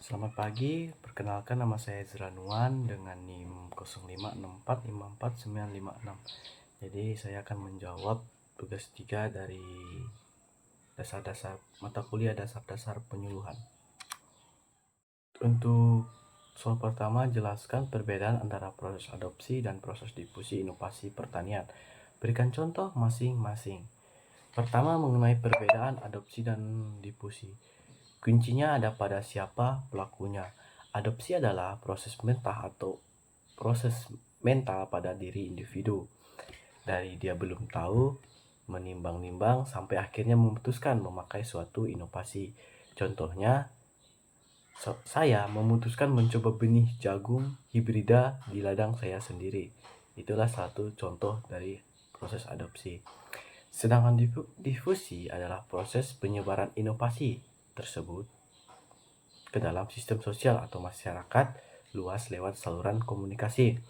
Selamat pagi, perkenalkan nama saya Zranuan dengan NIM 0564545956. Jadi saya akan menjawab tugas 3 dari dasar-dasar mata kuliah dasar-dasar penyuluhan. Untuk soal pertama, jelaskan perbedaan antara proses adopsi dan proses difusi inovasi pertanian. Berikan contoh masing-masing. Pertama, mengenai perbedaan adopsi dan difusi. Kuncinya ada pada siapa pelakunya. Adopsi adalah proses mental pada diri individu. Dari dia belum tahu, menimbang-nimbang sampai akhirnya memutuskan memakai suatu inovasi. Contohnya, saya memutuskan mencoba benih jagung hibrida di ladang saya sendiri. Itulah satu contoh dari proses adopsi. Sedangkan difusi adalah proses penyebaran inovasi tersebut ke dalam sistem sosial atau masyarakat luas lewat saluran komunikasi.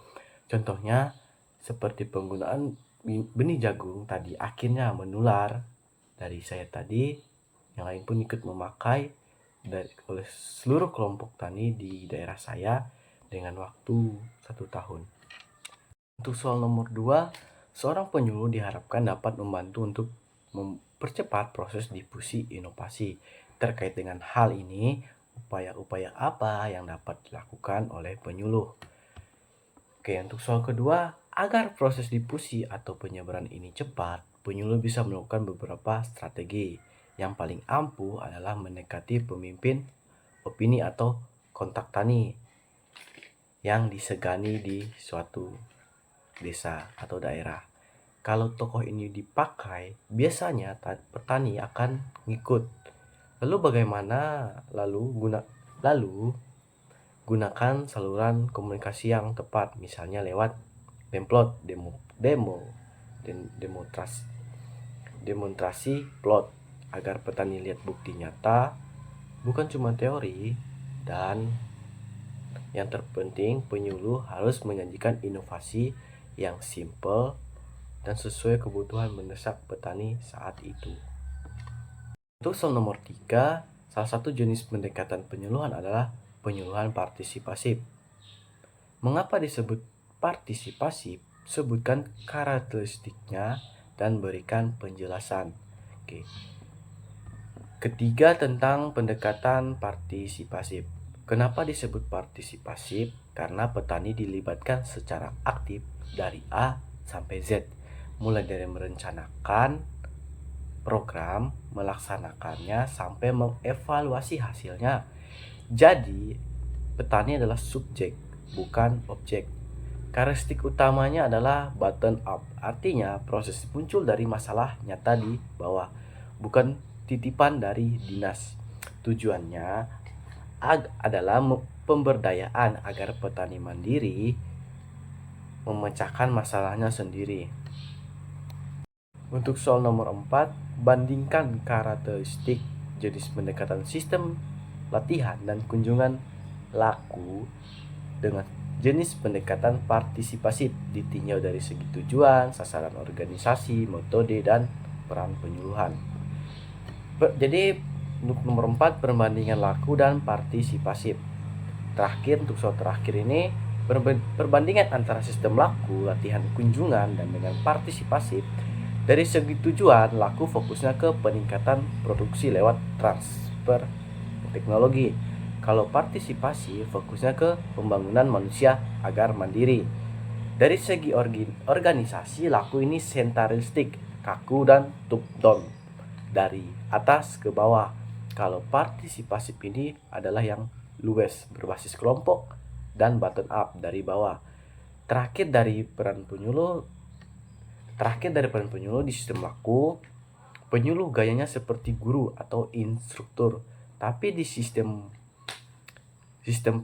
Contohnya seperti penggunaan benih jagung tadi akhirnya menular dari saya tadi, yang lain pun ikut memakai oleh seluruh kelompok tani di daerah saya dengan waktu 1 tahun. Untuk soal nomor 2, seorang penyuluh diharapkan dapat membantu untuk mempercepat proses difusi inovasi. Terkait dengan hal ini, upaya-upaya apa yang dapat dilakukan oleh penyuluh? Oke, untuk soal kedua, agar proses difusi atau penyebaran ini cepat, penyuluh bisa melakukan beberapa strategi. Yang paling ampuh adalah mendekati pemimpin opini atau kontak tani yang disegani di suatu desa atau daerah. Kalau tokoh ini dipakai, biasanya petani akan ngikut. Lalu bagaimana? Lalu gunakan saluran komunikasi yang tepat, misalnya lewat template demonstrasi plot agar petani lihat bukti nyata, bukan cuma teori. Dan yang terpenting, penyuluh harus menyajikan inovasi yang simple dan sesuai kebutuhan mendesak petani saat itu. Untuk soal nomor 3, salah satu jenis pendekatan penyuluhan adalah penyuluhan partisipasif. Mengapa disebut partisipasif? Sebutkan karakteristiknya dan berikan penjelasan. Oke. Ketiga, tentang pendekatan partisipasif. Kenapa disebut partisipasif? Karena petani dilibatkan secara aktif dari A sampai Z, mulai dari merencanakan program, melaksanakannya, sampai mengevaluasi hasilnya. Jadi, petani adalah subjek, bukan objek. Karakteristik utamanya adalah bottom up, artinya proses muncul dari masalah nyata di bawah, bukan titipan dari dinas. Tujuannya adalah pemberdayaan agar petani mandiri memecahkan masalahnya sendiri. Untuk soal nomor 4, bandingkan karakteristik jenis pendekatan sistem latihan dan kunjungan laku dengan jenis pendekatan partisipasif, ditinjau dari segi tujuan, sasaran organisasi, metode, dan peran penyuluhan. Jadi untuk nomor 4, perbandingan laku dan partisipasif. Terakhir, untuk soal terakhir ini, perbandingan antara sistem laku, latihan kunjungan, dan dengan partisipasif. Dari segi tujuan, laku fokusnya ke peningkatan produksi lewat transfer teknologi. Kalau partisipasi fokusnya ke pembangunan manusia agar mandiri. Dari segi organisasi, laku ini sentralistik, kaku, dan top down, dari atas ke bawah. Kalau partisipasif ini adalah yang luwes, berbasis kelompok, dan bottom up, dari bawah. Terakhir dari peran penyuluh di sistem laku, penyuluh gayanya seperti guru atau instruktur. Tapi di sistem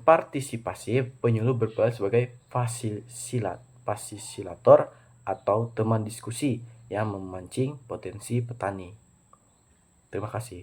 partisipasif, penyuluh berperan sebagai fasilitator atau teman diskusi yang memancing potensi petani. Terima kasih.